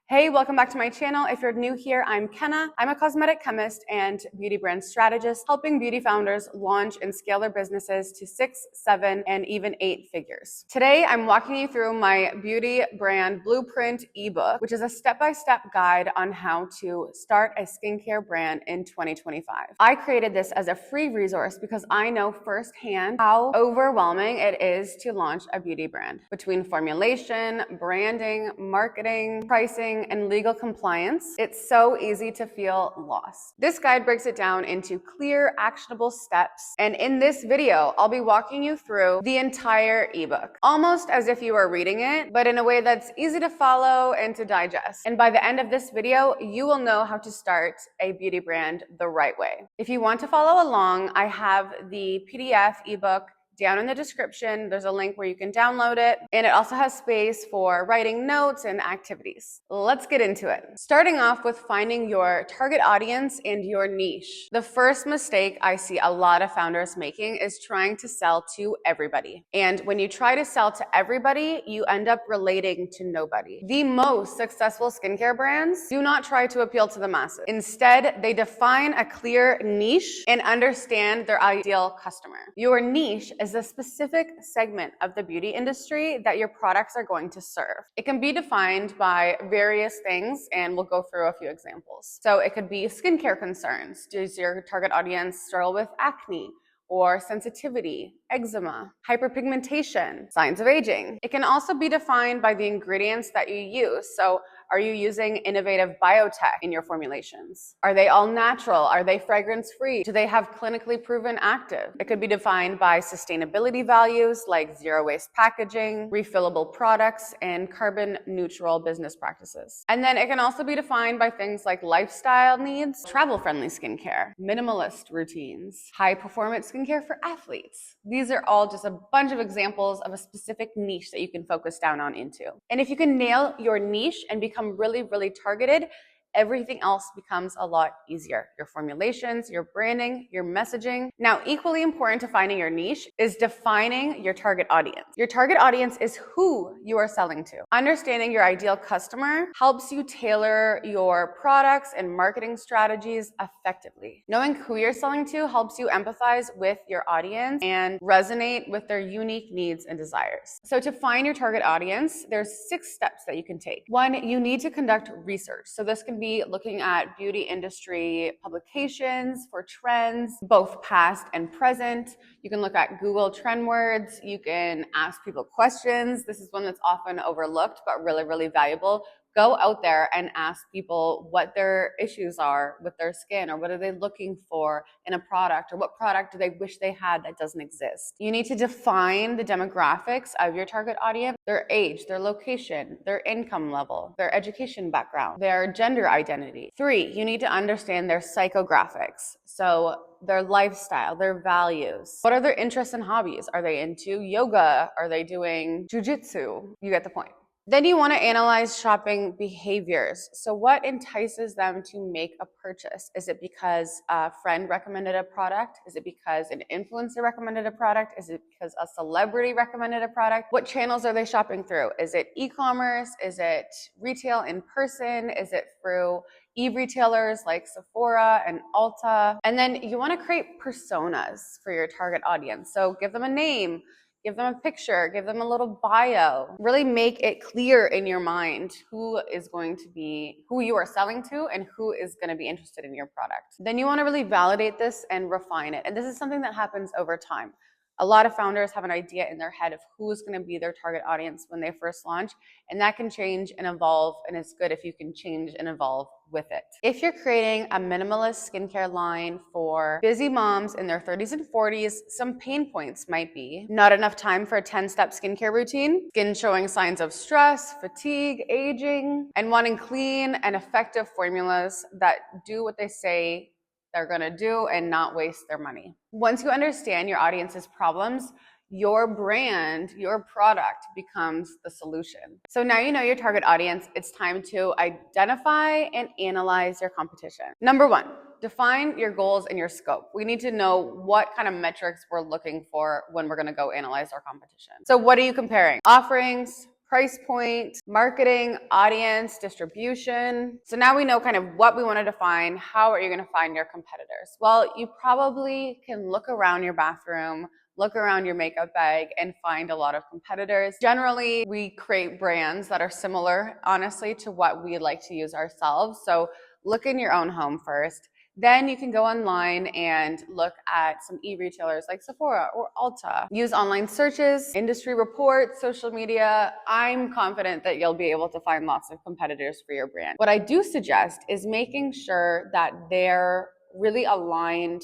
Hey, welcome back to my channel. If you're new here, I'm Kenna. I'm a cosmetic chemist and beauty brand strategist, helping beauty founders launch and scale their businesses to 6, 7, and even 8 figures. Today, I'm walking you through my beauty brand blueprint ebook, which is a step-by-step guide on how to start a skincare brand in 2025. I created this as a free resource because I know firsthand how overwhelming it is to launch a beauty brand. Between formulation, branding, marketing, pricing, and legal compliance, it's so easy to feel lost. This guide breaks it down into clear, actionable steps, and in this video, I'll be walking you through the entire ebook, almost as if you were reading it, but in a way that's easy to follow and to digest. And by the end of this video, you will know how to start a beauty brand the right way. If you want to follow along, I have the PDF ebook down in the description. There's a link where you can download it, and it also has space for writing notes and activities. Let's get into it. Starting off with finding your target audience and your niche. The first mistake I see a lot of founders making is trying to sell to everybody. And when you try to sell to everybody, you end up relating to nobody. The most successful skincare brands do not try to appeal to the masses. Instead, they define a clear niche and understand their ideal customer. Your niche is a specific segment of the beauty industry that your products are going to serve. It can be defined by various things, and we'll go through a few examples. So it could be skincare concerns. Does your target audience struggle with acne or sensitivity, eczema, hyperpigmentation, signs of aging? It can also be defined by the ingredients that you use. So are you using innovative biotech in your formulations? Are they all natural? Are they fragrance-free? Do they have clinically proven active? It could be defined by sustainability values like zero waste packaging, refillable products, and carbon neutral business practices. And then it can also be defined by things like lifestyle needs, travel-friendly skincare, minimalist routines, high-performance skincare for athletes. These are all just a bunch of examples of a specific niche that you can focus down on into. And if you can nail your niche and become really, really targeted, everything else becomes a lot easier. Your formulations, your branding, your messaging. Now, equally important to finding your niche is defining your target audience. Your target audience is who you are selling to. Understanding your ideal customer helps you tailor your products and marketing strategies effectively. Knowing who you're selling to helps you empathize with your audience and resonate with their unique needs and desires. So to find your target audience, there's 6 steps that you can take. 1, you need to conduct research. So this can be looking at beauty industry publications for trends, both past and present. You can look at Google trend words. You can ask people questions. This is one that's often overlooked, but really, really valuable. Go out there and ask people what their issues are with their skin, or what are they looking for in a product, or what product do they wish they had that doesn't exist. You need to define the demographics of your target audience, their age, their location, their income level, their education background, their gender identity. 3, you need to understand their psychographics. So their lifestyle, their values. What are their interests and hobbies? Are they into yoga? Are they doing jujitsu? You get the point. Then you want to analyze shopping behaviors. So what entices them to make a purchase? Is it because a friend recommended a product? Is it because an influencer recommended a product? Is it because a celebrity recommended a product? What channels are they shopping through? Is it e-commerce? Is it retail in person? Is it through e-retailers like Sephora and Ulta? And then you want to create personas for your target audience. So give them a name, give them a picture, give them a little bio. Really make it clear in your mind who is going to be, who you are selling to and who is going to be interested in your product. Then you want to really validate this and refine it. And this is something that happens over time. A lot of founders have an idea in their head of who is going to be their target audience when they first launch, and that can change and evolve, and it's good if you can change and evolve with it. If you're creating a minimalist skincare line for busy moms in their 30s and 40s, some pain points might be not enough time for a 10-step skincare routine, skin showing signs of stress, fatigue, aging, and wanting clean and effective formulas that do what they say they're going to do and not waste their money. Once you understand your audience's problems, your brand, your product becomes the solution. So now you know your target audience, it's time to identify and analyze your competition. Number 1, define your goals and your scope. We need to know what kind of metrics we're looking for when we're going to go analyze our competition. So what are you comparing? Offerings, price point, marketing, audience, distribution. So now we know kind of what we want to define. How are you going to find your competitors? Well, you probably can look around your bathroom, look around your makeup bag, and find a lot of competitors. Generally, we create brands that are similar, honestly, to what we like to use ourselves. So look in your own home first. Then you can go online and look at some e-retailers like Sephora or Ulta. Use online searches, industry reports, social media. I'm confident that you'll be able to find lots of competitors for your brand. What I do suggest is making sure that they're really aligned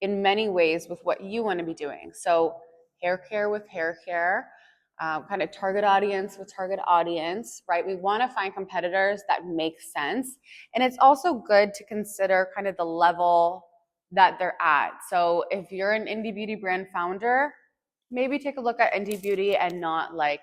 in many ways with what you want to be doing. So hair care with hair care. Kind of target audience with target audience, right? We want to find competitors that make sense. And it's also good to consider kind of the level that they're at. So if you're an indie beauty brand founder, maybe take a look at indie beauty and not like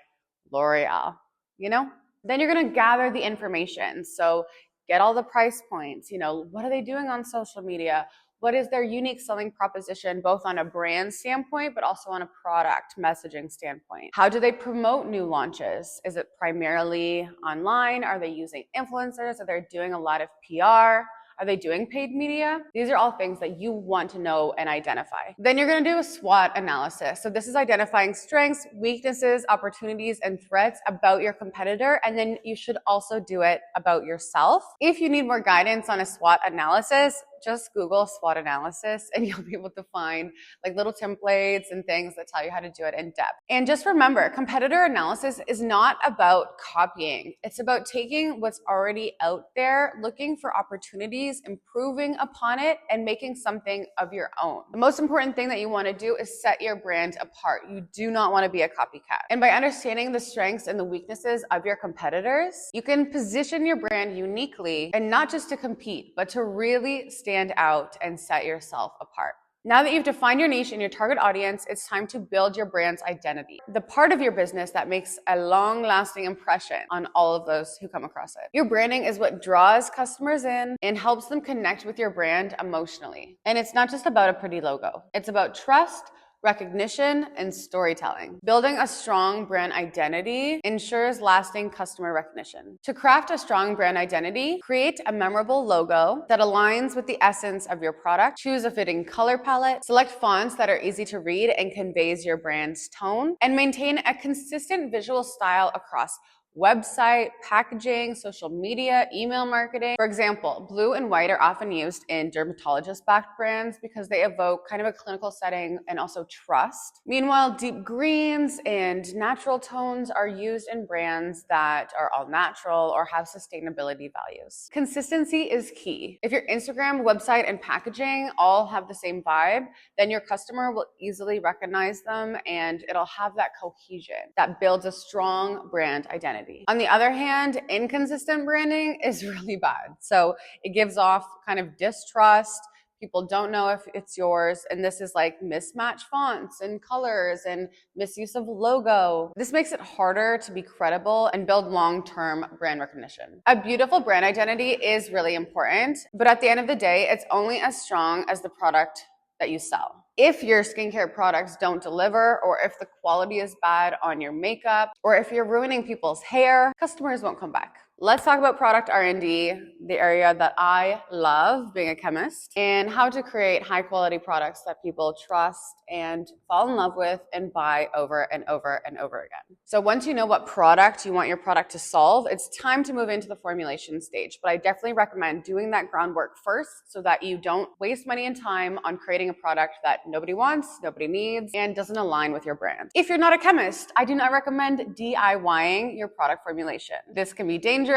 L'Oreal, you know? Then you're going to gather the information. So get all the price points, what are they doing on social media? What is their unique selling proposition, both on a brand standpoint, but also on a product messaging standpoint? How do they promote new launches? Is it primarily online? Are they using influencers? Are they doing a lot of PR? Are they doing paid media? These are all things that you want to know and identify. Then you're going to do a SWOT analysis. So this is identifying strengths, weaknesses, opportunities, and threats about your competitor. And then you should also do it about yourself. If you need more guidance on a SWOT analysis, just Google SWOT analysis and you'll be able to find like little templates and things that tell you how to do it in depth. And just remember, competitor analysis is not about copying. It's about taking what's already out there, looking for opportunities, improving upon it, and making something of your own. The most important thing that you want to do is set your brand apart. You do not want to be a copycat. And by understanding the strengths and the weaknesses of your competitors, you can position your brand uniquely, and not just to compete, but to really stand out and set yourself apart. Now that you've defined your niche and your target audience, it's time to build your brand's identity, the part of your business that makes a long-lasting impression on all of those who come across it. Your branding is what draws customers in and helps them connect with your brand emotionally. And it's not just about a pretty logo. It's about trust, recognition, and storytelling. Building a strong brand identity ensures lasting customer recognition. To craft a strong brand identity, create a memorable logo that aligns with the essence of your product. Choose a fitting color palette. Select fonts that are easy to read and conveys your brand's tone. And maintain a consistent visual style across website, packaging, social media, email marketing. For example, blue and white are often used in dermatologist-backed brands because they evoke kind of a clinical setting and also trust. Meanwhile, deep greens and natural tones are used in brands that are all natural or have sustainability values. Consistency is key. If your Instagram, website, and packaging all have the same vibe, then your customer will easily recognize them and it'll have that cohesion that builds a strong brand identity. On the other hand, inconsistent branding is really bad. So it gives off kind of distrust. People don't know if it's yours. And this is like mismatched fonts and colors and misuse of logo. This makes it harder to be credible and build long-term brand recognition. A beautiful brand identity is really important, but at the end of the day, it's only as strong as the product that you sell. If your skincare products don't deliver, or if the quality is bad on your makeup, or if you're ruining people's hair, customers won't come back. Let's talk about product R&D, the area that I love being a chemist, and how to create high quality products that people trust and fall in love with and buy over and over and over again. So once you know what product you want your product to solve, it's time to move into the formulation stage. But I definitely recommend doing that groundwork first so that you don't waste money and time on creating a product that nobody wants, nobody needs, and doesn't align with your brand. If you're not a chemist, I do not recommend DIYing your product formulation. This can be dangerous.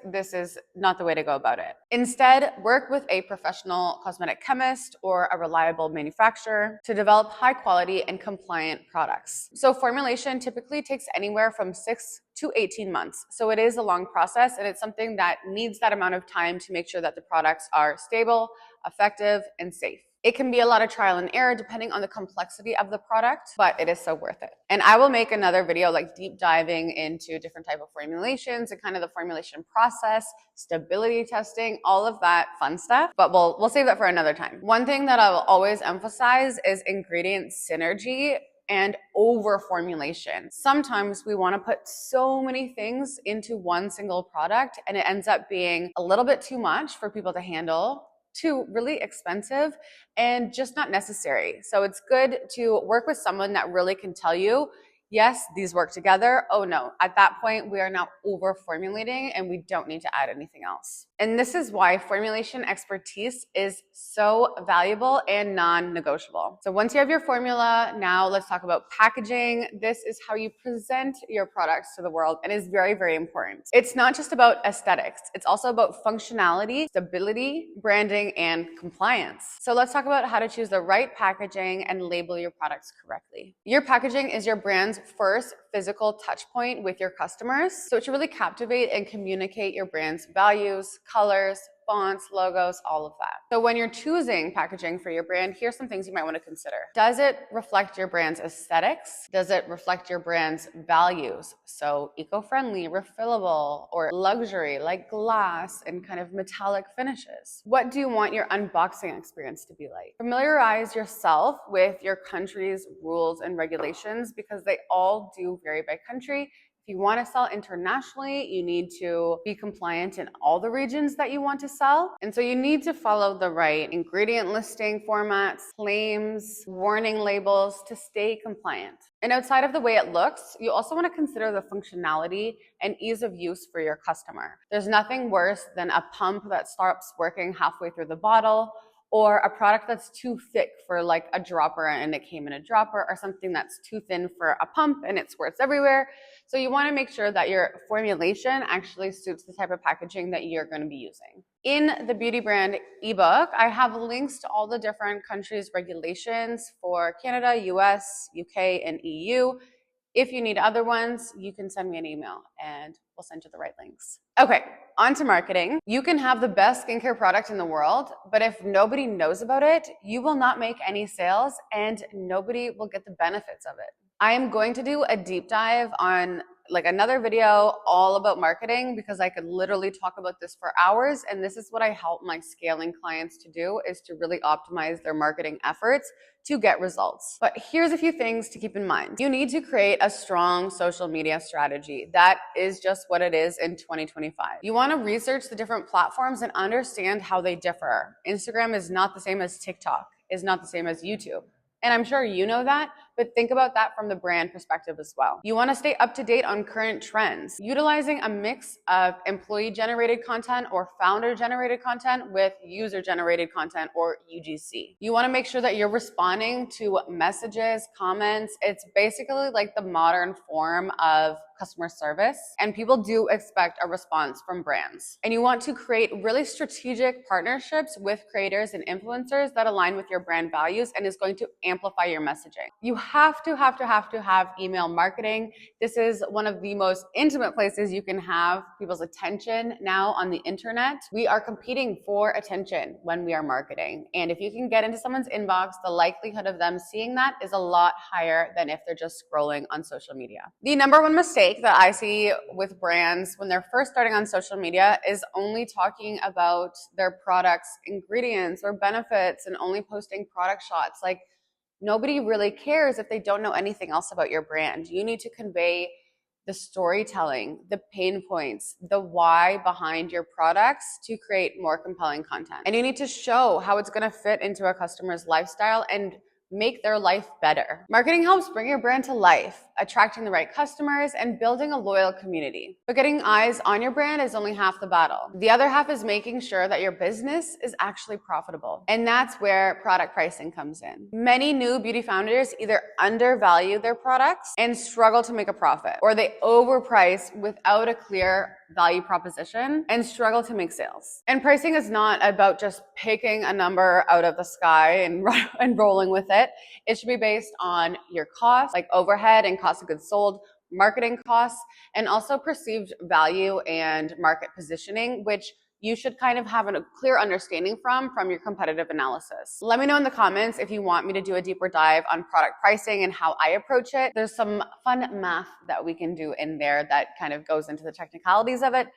This is not the way to go about it. Instead, work with a professional cosmetic chemist or a reliable manufacturer to develop high quality and compliant products. So formulation typically takes anywhere from 6 to 18 months. So it is a long process, and it's something that needs that amount of time to make sure that the products are stable, effective, and safe. It can be a lot of trial and error depending on the complexity of the product, but it is so worth it. And I will make another video like deep diving into different type of formulations and kind of the formulation process, stability testing, all of that fun stuff, but we'll save that for another time. One thing that I will always emphasize is ingredient synergy and over formulation. Sometimes we want to put so many things into one single product and it ends up being a little bit too much for people to handle, too really expensive, and just not necessary. So it's good to work with someone that really can tell you, yes, these work together. Oh no, at that point, we are now over formulating and we don't need to add anything else. And this is why formulation expertise is so valuable and non-negotiable. So once you have your formula, now let's talk about packaging. This is how you present your products to the world and is very, very important. It's not just about aesthetics. It's also about functionality, stability, branding, and compliance. So let's talk about how to choose the right packaging and label your products correctly. Your packaging is your brand's first physical touch point with your customers. So it should really captivate and communicate your brand's values, colors, fonts, logos, all of that. So when you're choosing packaging for your brand, here's some things you might want to consider. Does it reflect your brand's aesthetics? Does it reflect your brand's values? So eco-friendly, refillable, or luxury like glass and kind of metallic finishes. What do you want your unboxing experience to be like? Familiarize yourself with your country's rules and regulations because they all do vary by country. If you want to sell internationally, you need to be compliant in all the regions that you want to sell. And so you need to follow the right ingredient listing formats, claims, warning labels to stay compliant. And outside of the way it looks, you also want to consider the functionality and ease of use for your customer. There's nothing worse than a pump that stops working halfway through the bottle, or a product that's too thick for like a dropper and it came in a dropper, or something that's too thin for a pump and it squirts everywhere. So you want to make sure that your formulation actually suits the type of packaging that you're going to be using. In the Beauty Brand ebook, I have links to all the different countries' regulations for Canada, US, UK, and EU. If you need other ones, you can send me an email and we'll send you the right links. Okay, on to marketing. You can have the best skincare product in the world, but if nobody knows about it, you will not make any sales and nobody will get the benefits of it. I am going to do a deep dive on like another video all about marketing because I could literally talk about this for hours. And this is what I help my scaling clients to do, is to really optimize their marketing efforts to get results. But here's a few things to keep in mind. You need to create a strong social media strategy. That is just what it is in 2025. You want to research the different platforms and understand how they differ. Instagram is not the same as TikTok, is not the same as YouTube. And I'm sure you know that, but think about that from the brand perspective as well. You want to stay up to date on current trends, utilizing a mix of employee-generated content or founder-generated content with user-generated content or UGC. You want to make sure that you're responding to messages, comments. It's basically like the modern form of customer service, and people do expect a response from brands. And you want to create really strategic partnerships with creators and influencers that align with your brand values and is going to amplify your messaging. You have to have email marketing. This is one of the most intimate places you can have people's attention now on the internet. We are competing for attention when we are marketing. And if you can get into someone's inbox, the likelihood of them seeing that is a lot higher than if they're just scrolling on social media. The number one mistake that I see with brands when they're first starting on social media is only talking about their products, ingredients, or benefits, and only posting product shots. Like, nobody really cares if they don't know anything else about your brand. You need to convey the storytelling, the pain points, the why behind your products to create more compelling content. And you need to show how it's going to fit into a customer's lifestyle and make their life better. Marketing helps bring your brand to life, attracting the right customers and building a loyal community. But getting eyes on your brand is only half the battle. The other half is making sure that your business is actually profitable. And that's where product pricing comes in. Many new beauty founders either undervalue their products and struggle to make a profit, or they overprice without a clear value proposition and struggle to make sales. And pricing is not about just picking a number out of the sky and rolling with it. It should be based on your costs, like overhead and cost of goods sold, marketing costs, and also perceived value and market positioning, which you should kind of have a clear understanding from your competitive analysis. Let me know in the comments if you want me to do a deeper dive on product pricing and how I approach it. There's some fun math that we can do in there that kind of goes into the technicalities of it.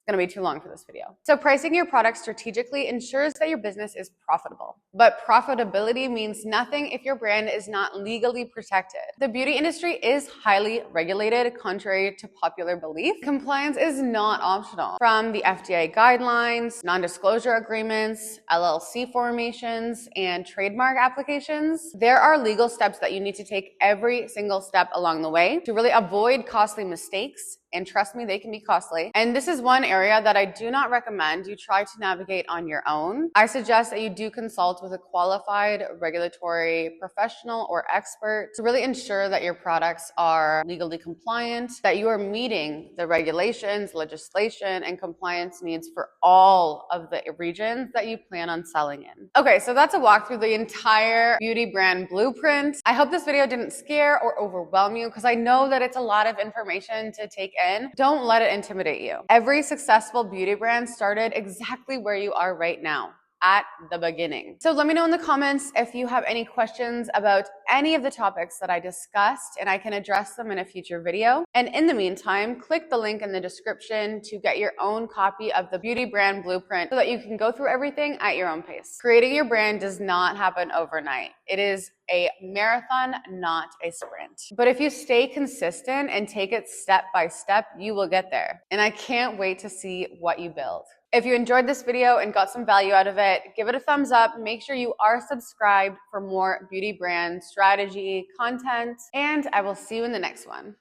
going to be too long for this video. So pricing your product strategically ensures that your business is profitable. But profitability means nothing if your brand is not legally protected. The beauty industry is highly regulated, contrary to popular belief. Compliance is not optional. From the FDA guidelines, non-disclosure agreements, LLC formations, and trademark applications, there are legal steps that you need to take every single step along the way to really avoid costly mistakes. And trust me, they can be costly. And this is one area that I do not recommend you try to navigate on your own. I suggest that you do consult with a qualified regulatory professional or expert to really ensure that your products are legally compliant, that you are meeting the regulations, legislation, and compliance needs for all of the regions that you plan on selling in. Okay, so that's a walk through the entire beauty brand blueprint. I hope this video didn't scare or overwhelm you, because I know that it's a lot of information to take in. Don't let it intimidate you. Every successful beauty brand started exactly where you are right now, at the beginning. So let me know in the comments if you have any questions about any of the topics that I discussed, and I can address them in a future video. And in the meantime, click the link in the description to get your own copy of the beauty brand blueprint so that you can go through everything at your own pace. Creating your brand does not happen overnight. It is a marathon, not a sprint. But if you stay consistent and take it step by step, you will get there. And I can't wait to see what you build. If you enjoyed this video and got some value out of it, give it a thumbs up. Make sure you are subscribed for more beauty brand strategy content, and I will see you in the next one.